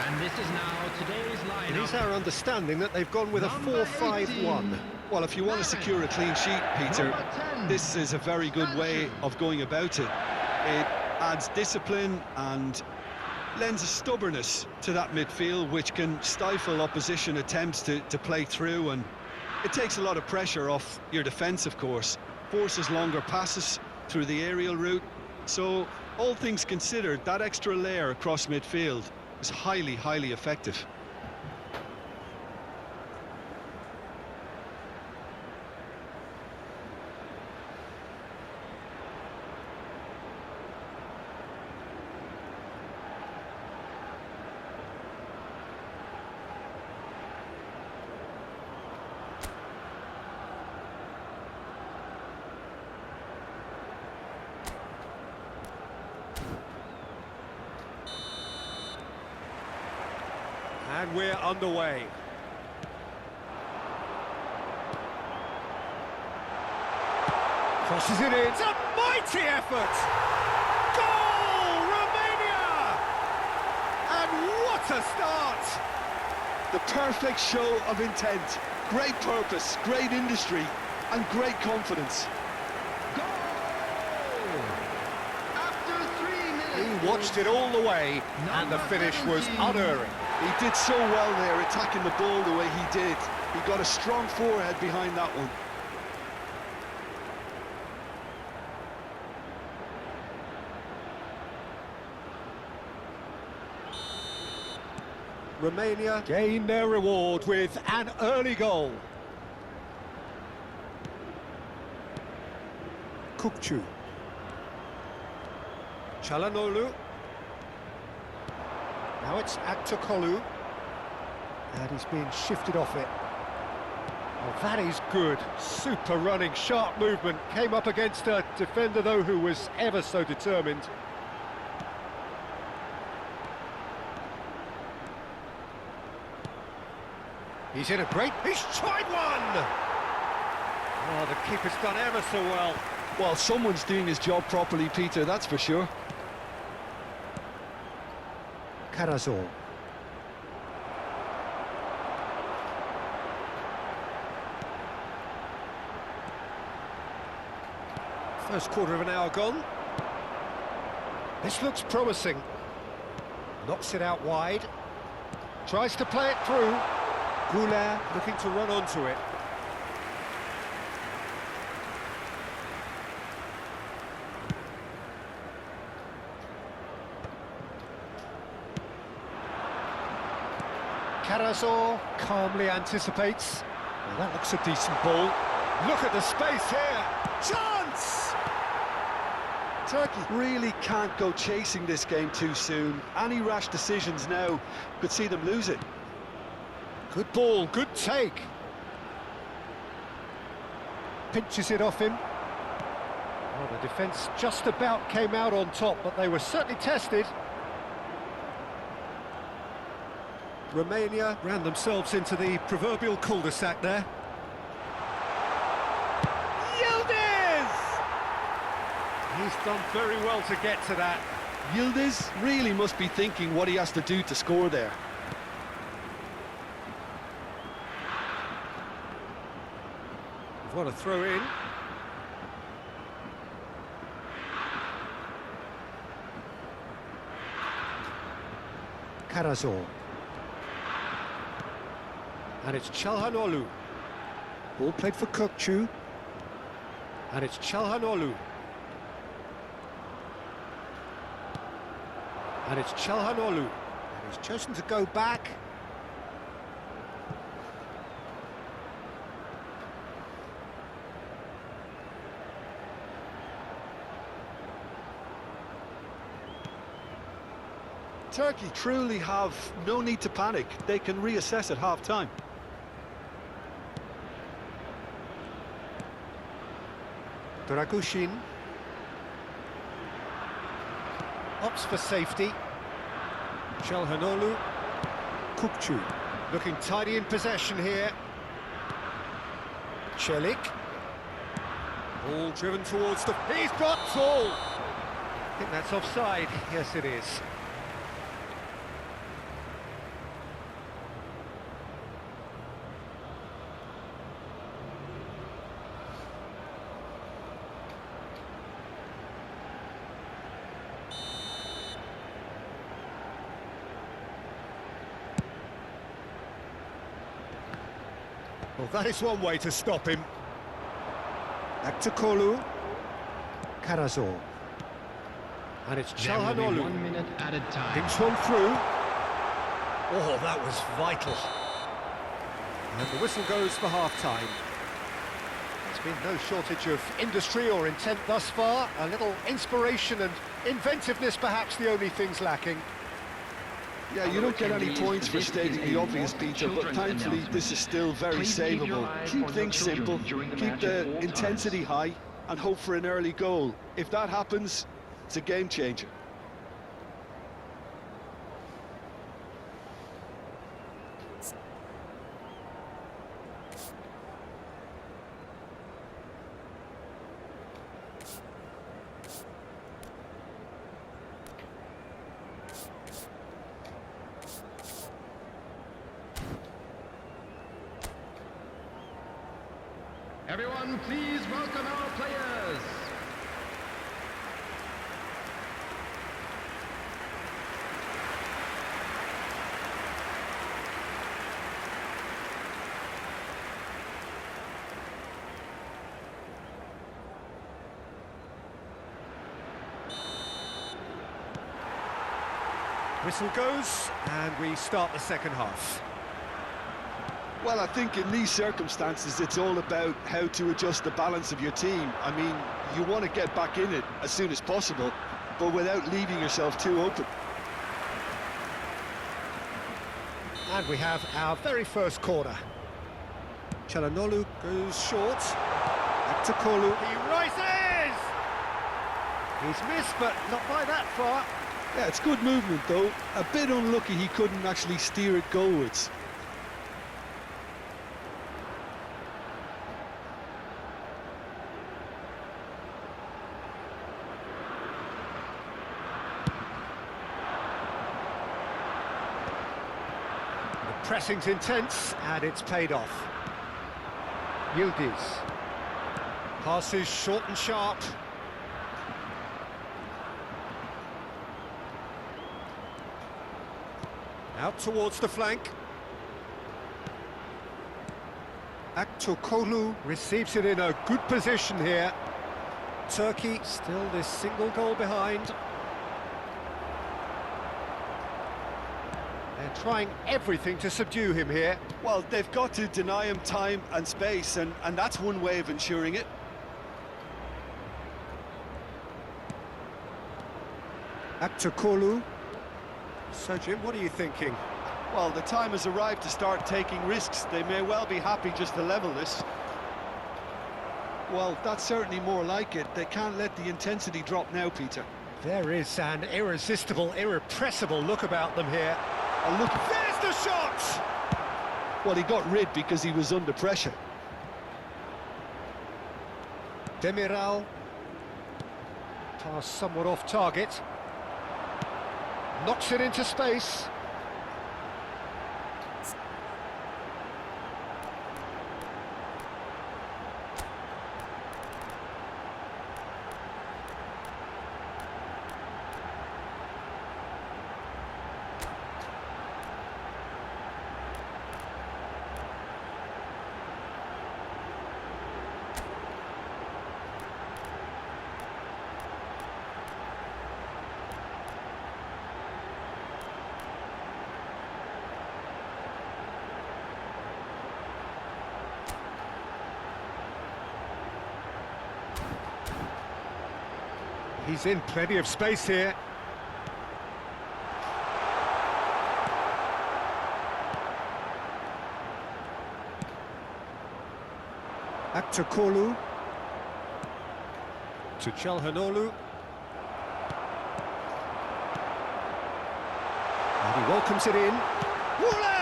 And this is now today's lineup. It is our understanding that they've gone with a 4-5-1. Well, if you want to secure a clean sheet, Peter, this is a very good way of going about it. It adds discipline and lends a stubbornness to that midfield, which can stifle opposition attempts to play through, and it takes a lot of pressure off your defence, of course. Forces longer passes through the aerial route. So, all things considered, that extra layer across midfield is highly, highly effective. And we're underway. Crosses it in. It's a mighty effort! Goal! Romania! And what a start! The perfect show of intent. Great purpose, great industry, and great confidence. He watched it all the way, and the finish was unerring. He did so well there, attacking the ball the way he did. He got a strong forehead behind that one. Romania gain their reward with an early goal. Kukcu. Çalhanoğlu. Now it's Aktokolu. And he's being shifted off it. Well, that is good. Super running, sharp movement. Came up against a defender, though, who was ever so determined. He's in a great... He's tried one! Oh, the keeper's done ever so well. Well, someone's doing his job properly, Peter, that's for sure. Karazor. First quarter of an hour gone. This looks promising. Knocks it out wide. Tries to play it through. Goulart looking to run onto it. Karazor calmly anticipates. Well, that looks a decent ball. Look at the space here. Chance! Turkey really can't go chasing this game too soon. Any rash decisions now could see them lose it. Good ball, good take. Pinches it off him. Well, the defence just about came out on top, but they were certainly tested. Romania ran themselves into the proverbial cul-de-sac there. Yildiz! He's done very well to get to that. Yildiz really must be thinking what he has to do to score there. What a throw in. Karazor. And it's Çalhanoğlu. Ball played for Kukcu. And it's Çalhanoğlu. And it's Çalhanoğlu. And he's chosen to go back. Turkey truly have no need to panic. They can reassess at half-time. Dragushin opts for safety. Çalhanoğlu. Kukcu looking tidy in possession here. Çelik. Ball driven towards the... He's got ball! I think that's offside. Yes, it is. Well, that is one way to stop him. Back to Kolu. Karazor. And it's There will be Çalhanoğlu. 1 minute added time. Picks one through. Oh, that was vital. And the whistle goes for half-time. There's been no shortage of industry or intent thus far. A little inspiration and inventiveness, perhaps the only things lacking. Yeah, you don't get any points for stating the obvious, Peter, but thankfully this is still very savable. Keep things simple, keep the intensity high, and hope for an early goal. If that happens, it's a game changer. Everyone, please welcome our players. Whistle goes, and we start the second half. Well, I think in these circumstances, it's all about how to adjust the balance of your team. I mean, you want to get back in it as soon as possible, but without leaving yourself too open. And we have our very first corner. Çalhanoğlu goes short. Back to Kolu. He rises! He's missed, but not by that far. Yeah, it's good movement, though. A bit unlucky he couldn't actually steer it goalwards. Pressing's intense, and it's paid off. Yildiz. Passes short and sharp. Out towards the flank. Aktürkoğlu receives it in a good position here. Turkey still this single goal behind. They're trying everything to subdue him here. Well, they've got to deny him time and space, and that's one way of ensuring it. Aktürkoğlu. So, Jim, what are you thinking? Well, the time has arrived to start taking risks. They may well be happy just to level this. Well, that's certainly more like it. They can't let the intensity drop now, Peter. There is an irresistible, irrepressible look about them here. Oh, look, there's the shot! Well, he got rid because he was under pressure. Demiral. Pass somewhat off target. Knocks it into space. He's in plenty of space here. Aktürkoğlu. To Çalhanoğlu. And he welcomes it in. Voila!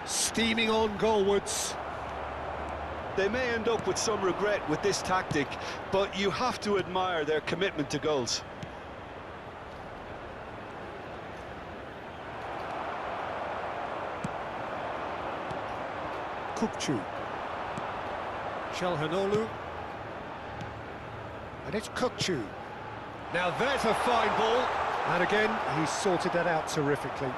Steaming on goalwards. They may end up with some regret with this tactic, but you have to admire their commitment to goals. Kukçu. Çalhanoğlu. And it's Kukçu. Now there's a fine ball. And again, he's sorted that out terrifically.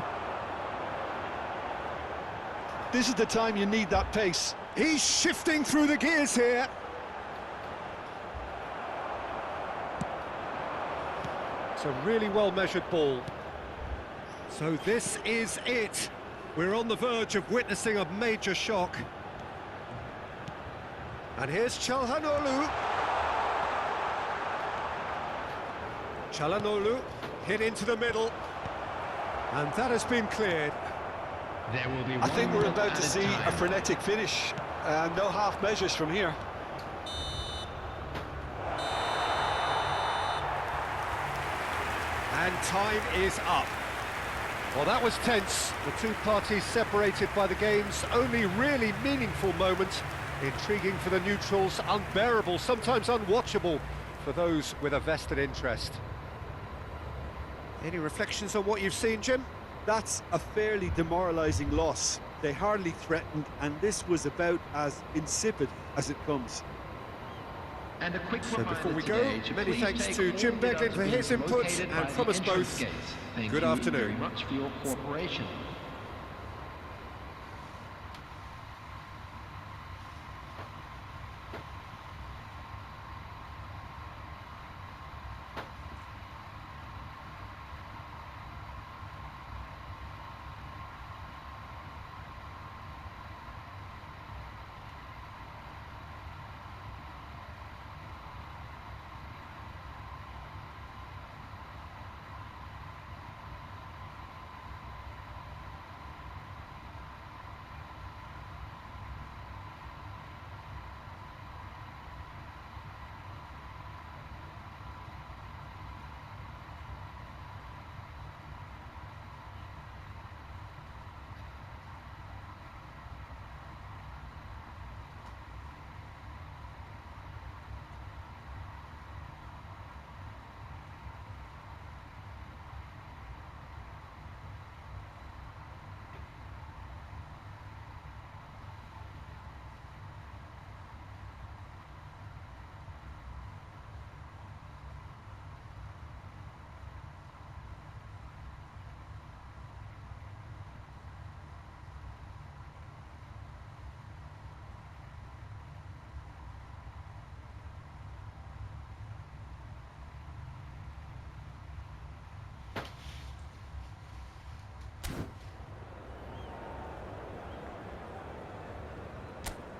This is the time you need that pace. He's shifting through the gears here. It's a really well-measured ball. So this is it. We're on the verge of witnessing a major shock. And here's Çalhanoğlu. Çalhanoğlu hit into the middle. And that has been cleared. There will be I think we're about to added see time. a frenetic finish. No half measures from here. And time is up. Well, that was tense. The two parties separated by the game's only really meaningful moment. Intriguing for the neutrals, unbearable, sometimes unwatchable for those with a vested interest. Any reflections on what you've seen, Jim? That's a fairly demoralising loss. They hardly threatened, and this was about as insipid as it comes. And a quick So before we go, today to many please thanks take to all Jim Beglin for his deductibles input, located and by from the us both, entrance gate. Thank good you afternoon. very much for your cooperation.